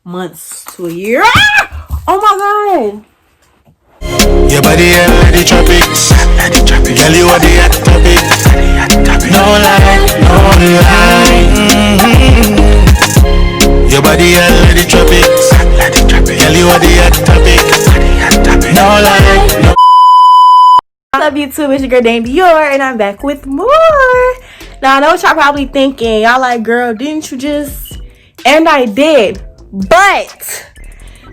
months to a year. Ah! Oh my god. Your body the tropics. Girl, you are the hot topic. No lie, no lie. Your body the tropics. Girl, you are the hot topic. No lie, no. What's up, YouTube? It's your girl named Dior, and I'm back with more. Now I know what y'all probably thinking. Y'all like, girl, didn't you just? And I did, but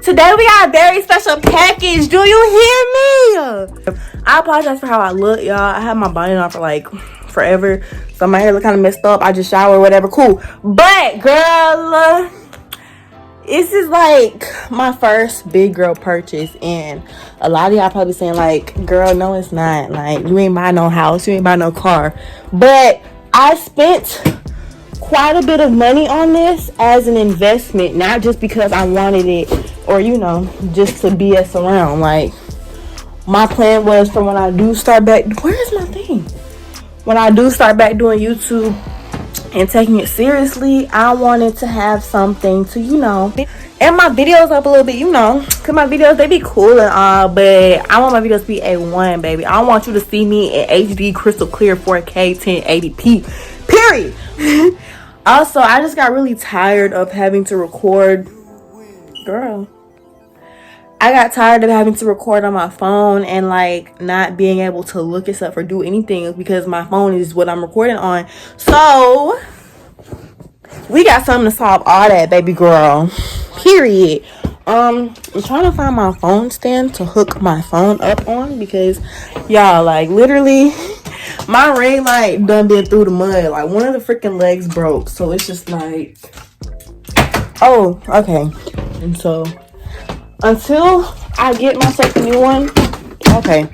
today we got a very special package. Do you hear me? I apologize for how I look, y'all. I had my bonnet on for like forever, so my hair look kind of messed up. I just showered, whatever, cool. But girl, this is like my first big girl purchase, and a lot of y'all probably saying like, girl, no it's not. Like, you ain't buy no house, you ain't buy no car. But I spent quite a bit of money on this as an investment, not just because I wanted it or, you know, just to BS around. Like, my plan was for when I do start back, where's my thing? When I do start back doing YouTube and taking it seriously, I wanted to have something to, you know, and my videos up a little bit, you know, because my videos, they be cool and all, but I want my videos to be A1, baby. I want you to see me in HD, crystal clear, 4K, 1080p, period. Also, I just got really tired of having to record, girl. I got tired of having to record on my phone and like not being able to look at stuff or do anything because my phone is what I'm recording on. So we got something to solve all that, baby girl. Period. I'm trying to find my phone stand to hook my phone up on because y'all, like, literally my ring light done been through the mud. Like, one of the freaking legs broke, so it's just like, oh, okay. And so until I get myself a new one, okay,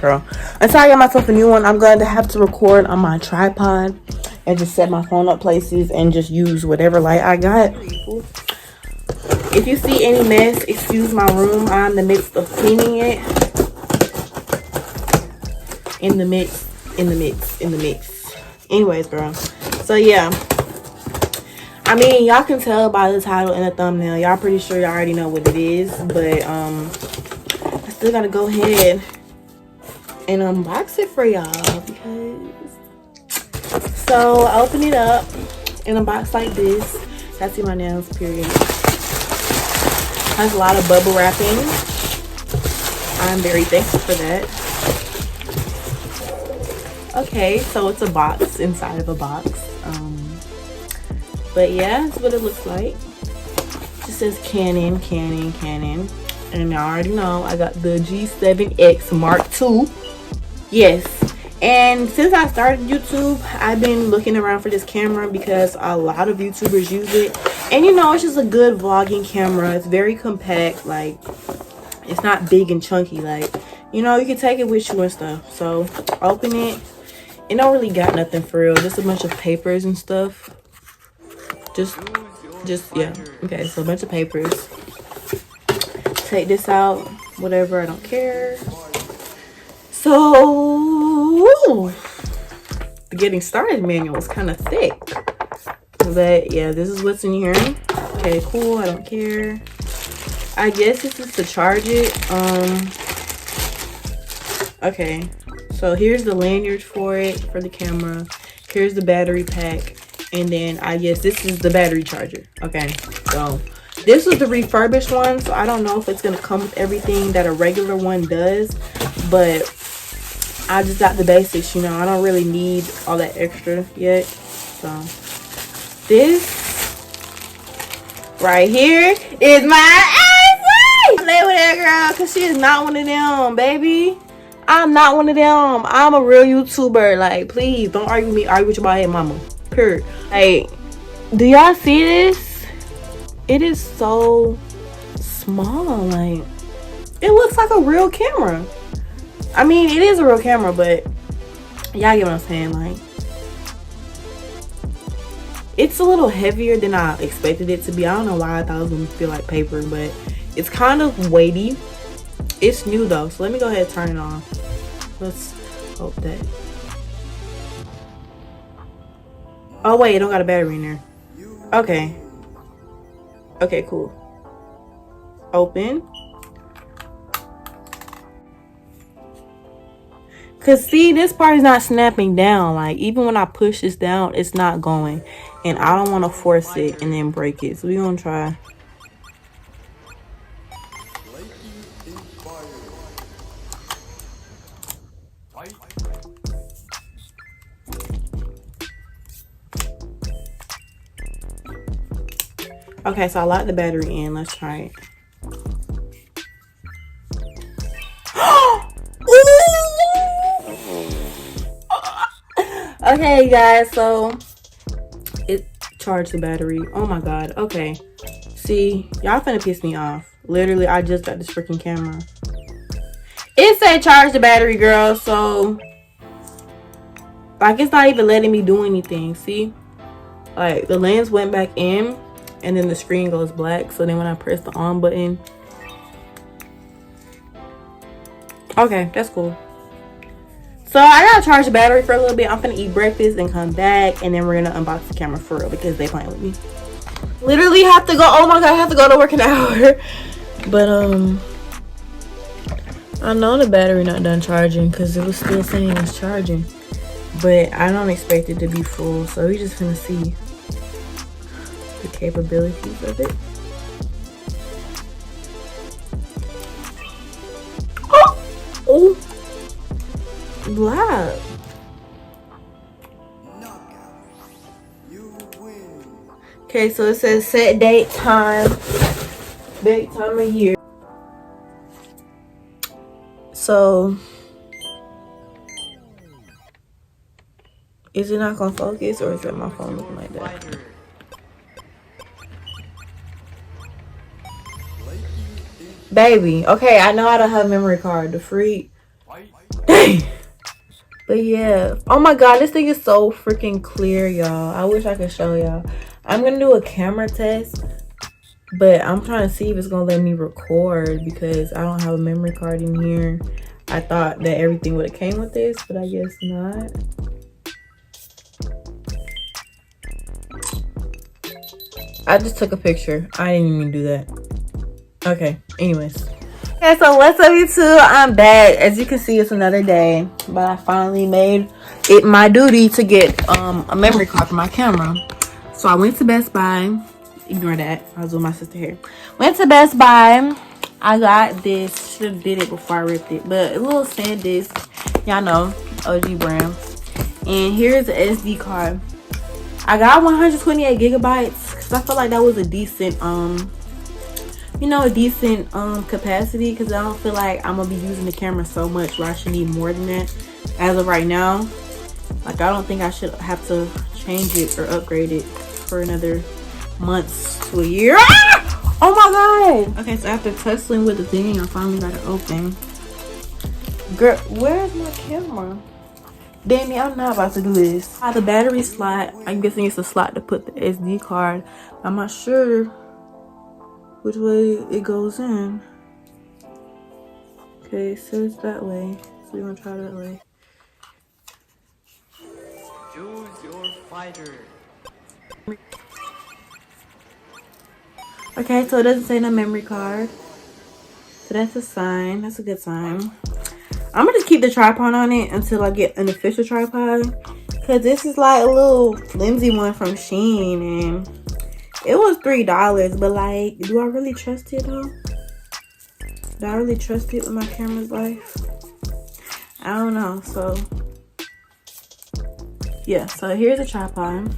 girl. Until I get myself a new one, I'm going to have to record on my tripod and just set my phone up places and just use whatever light I got. If you see any mess, excuse my room. I'm in the midst of cleaning it. In the mix. Anyways, girl. So yeah. I mean, y'all can tell by the title and the thumbnail. Y'all pretty sure y'all already know what it is. But I still gotta go ahead and unbox it for y'all because. So I open it up in a box like this. That's see my nails, period. Has a lot of bubble wrapping. I'm very thankful for that. Okay, so it's a box inside of a box. But yeah, that's what it looks like. It just says Canon. And I already know I got the G7X Mark II. Yes. And since I started YouTube, I've been looking around for this camera because a lot of YouTubers use it. And you know, it's just a good vlogging camera. It's very compact. Like, it's not big and chunky. Like, you know, you can take it with you and stuff. So, open it. It don't really got nothing for real. Just a bunch of papers and stuff. Just, yeah. Okay, so a bunch of papers. Take this out. Whatever, I don't care. So, the getting started manual is kind of thick. But yeah, this is what's in here. Okay, cool. I don't care. I guess this is to charge it. Okay. So here's the lanyard for it, for the camera. Here's the battery pack. And then I guess this is the battery charger. Okay. So this is the refurbished one. So I don't know if it's going to come with everything that a regular one does. But I just got the basics, you know. I don't really need all that extra yet. So this right here is my ass. Play with that girl because she is not one of them, baby. I'm not one of them. I'm a real YouTuber. Like, please don't argue with me. Argue with your bald head mama. Period. Like, do y'all see this? It is so small. Like, it looks like a real camera. I mean, it is a real camera, but y'all get what I'm saying. Like, it's a little heavier than I expected it to be. I don't know why I thought it was gonna feel like paper, but it's kind of weighty. It's new though, so let me go ahead and turn it on. Let's hope that. Oh wait, it don't got a battery in there. Okay. Okay, cool. Open. Cause see, this part is not snapping down. Like even when I push this down, it's not going. And I don't want to force it and then break it. So we're gonna try. Okay, so I locked the battery in. Let's try it. Okay, guys, so it charged the battery. Oh my god. Okay, see, y'all finna piss me off. Literally, I just got this freaking camera. It said charge the battery, girl. So like it's not even letting me do anything. See, like the lens went back in and then the screen goes black. So then when I press the on button, okay, that's cool. So I gotta charge the battery for a little bit. I'm gonna eat breakfast and come back, and then we're gonna unbox the camera for real because they playing with me. Literally have to go. Oh my god, I have to go to work in an hour. But I know the battery not done charging because it was still saying it's charging. But I don't expect it to be full, so we just gonna see the capabilities of it. Oh, black. Okay, so it says set date, time of year. So is it not gonna focus, or is it my phone looking like that? Baby, okay, I know I don't have a memory card. The freak. Dang. But yeah, oh my god, this thing is so freaking clear, y'all. I wish I could show y'all. I'm gonna do a camera test, but I'm trying to see if it's gonna let me record because I don't have a memory card in here. I thought that everything would have came with this, but I guess not. I just took a picture. I didn't even do that. Okay, anyways. Okay, so what's up, YouTube? I'm back. As you can see, it's another day, but I finally made it my duty to get a memory card for my camera. So I went to Best Buy. Ignore that, I was with my sister here. Went to Best Buy. I got this. Should have did it before I ripped it, but a little SanDisk. Y'all know, OG brand. And here's the SD card. I got 128 gigabytes because I felt like that was a decent you know, a decent capacity, because I don't feel like I'm gonna be using the camera so much where I should need more than that as of right now. Like I don't think I should have to change it or upgrade it for another months to a year. Ah! Oh my god. Okay, so after tussling with the thing, I finally got it open. Girl, where's my camera? Damn it, I'm not about to do this. The battery slot, I'm guessing it's a slot to put the SD card. I'm not sure which way it goes in. Okay, it says that way, so we're gonna try that way. Choose your fighter. Okay, so it doesn't say no memory card, so that's a sign. That's a good sign. I'm gonna just keep the tripod on it until I get an official tripod, because this is like a little flimsy one from Shein, and it was $3, but like, do I really trust it though? Do I really trust it with my camera's life? I don't know. So yeah, so here's a tripod.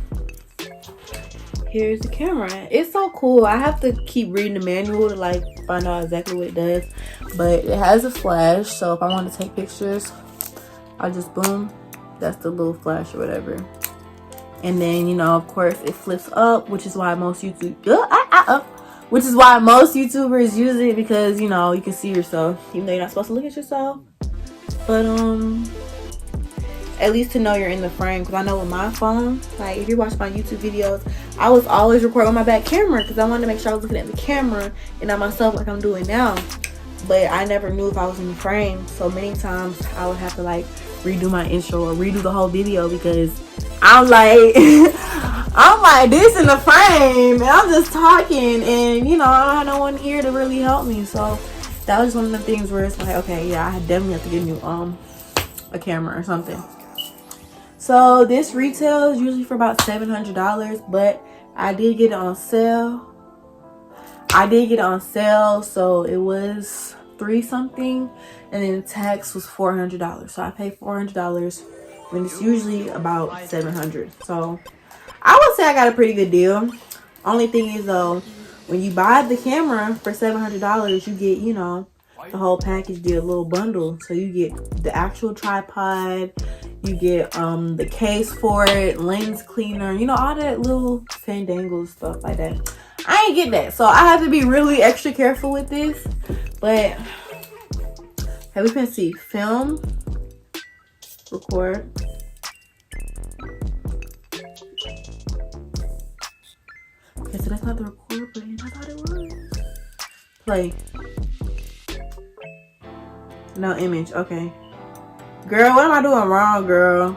Here's the camera. It's so cool. I have to keep reading the manual to like find out exactly what it does, but it has a flash, so if I want to take pictures, I just boom, that's the little flash or whatever. And then, you know, of course, it flips up, which is why most YouTubers use it, because, you know, you can see yourself, even though you're not supposed to look at yourself. But at least to know you're in the frame, because I know with my phone, like if you watch my YouTube videos, I was always recording with my back camera because I wanted to make sure I was looking at the camera and not myself like I'm doing now. But I never knew if I was in the frame, so many times I would have to like redo my intro or redo the whole video because I'm like I'm like this in the frame, and I'm just talking, and you know, I had no one here to really help me. So that was one of the things where it's like, okay, yeah, I definitely have to get you a camera or something. So this retails usually for about $700, but I did get it on sale. So it was $3 something, and then the tax was $400. So I paid $400 when it's usually about $700. So I would say I got a pretty good deal. Only thing is though, when you buy the camera for $700, you get, you know, the whole package deal, a little bundle. So you get the actual tripod, you get the case for it, lens cleaner, you know, all that little fandangle stuff like that. I ain't get that, so I have to be really extra careful with this. But hey, we can see film, record. Okay, so that's not the record button. I thought it was. Play. No image. Okay. Girl, what am I doing wrong, girl?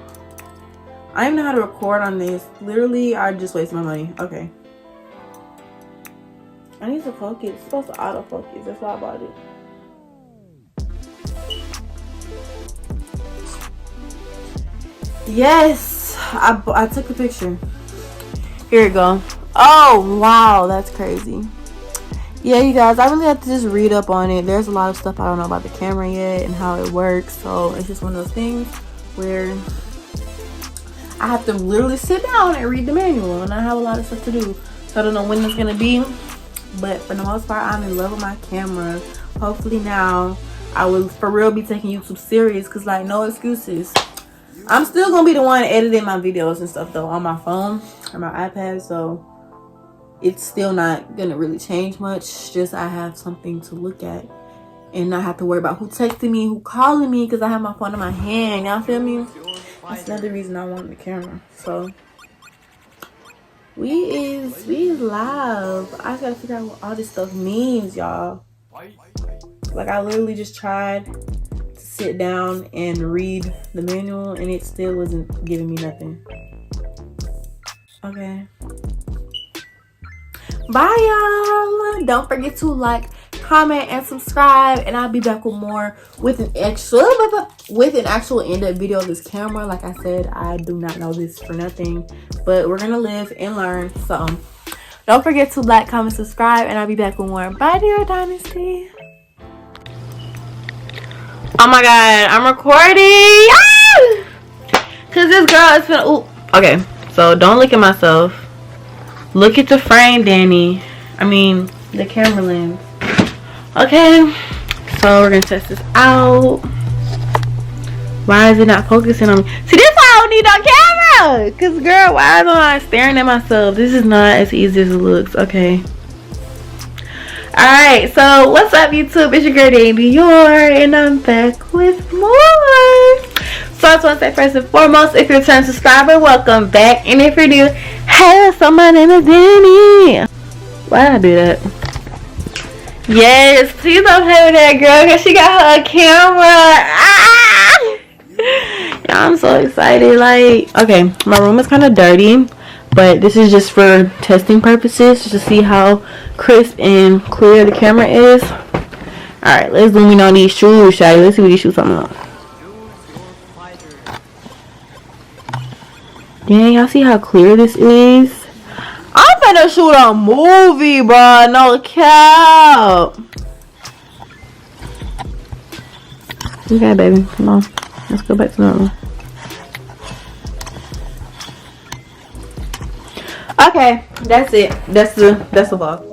I don't even know how to record on this. Literally, I just wasted my money. Okay. I need to focus. It's supposed to autofocus. That's why I bought it. Yes, I took a picture. Here we go. Oh wow, that's crazy. Yeah, you guys, I really have to just read up on it. There's a lot of stuff I don't know about the camera yet and how it works. So it's just one of those things where I have to literally sit down and read the manual, and I have a lot of stuff to do. So I don't know when it's gonna be, but for the most part, I'm in love with my camera. Hopefully now I will for real be taking YouTube serious, because like, no excuses. I'm still gonna be the one editing my videos and stuff though on my phone or my iPad, so it's still not gonna really change much. Just I have something to look at and not have to worry about who texting me, who calling me, because I have my phone in my hand. Y'all feel me? That's another reason I wanted the camera. So we is live. I just gotta figure out what all this stuff means, y'all. Like, I literally just tried to sit down and read the manual, and it still wasn't giving me nothing. Okay. Bye, y'all. Don't forget to like, comment, and subscribe, and I'll be back with more with an actual in-depth video of this camera. Like I said, I do not know this for nothing, but we're gonna live and learn. So don't forget to like, comment, subscribe, and I'll be back with more. Bye, Dior Dynasty. Oh my god, I'm recording. Cause this girl is finna. Ooh. Okay, so don't look at myself. Look at the frame, Danny. I mean, the camera lens. Okay, so we're gonna test this out. Why is it not focusing on me? See, this why I don't need no camera. Cause girl, why am I staring at myself? This is not as easy as it looks. Okay. Alright, so what's up, YouTube? It's your girl Dior, and I'm back with more. So I just want to say first and foremost, if you're a return subscriber, welcome back. And if you're new, hey, so my name is Danny. Why did I do that? Yes, please don't play with that girl, because she got her camera. I'm so excited. Like, okay, my room is kind of dirty, but this is just for testing purposes, just to see how crisp and clear the camera is. Alright, let's zoom in on these shoes, shall we? Let's see what these shoes talking about. Dang, y'all see how clear this is? I'm finna shoot a movie, bro. No cap. Okay, baby. Come on. Let's go back to normal. Okay, that's it. That's the vlog.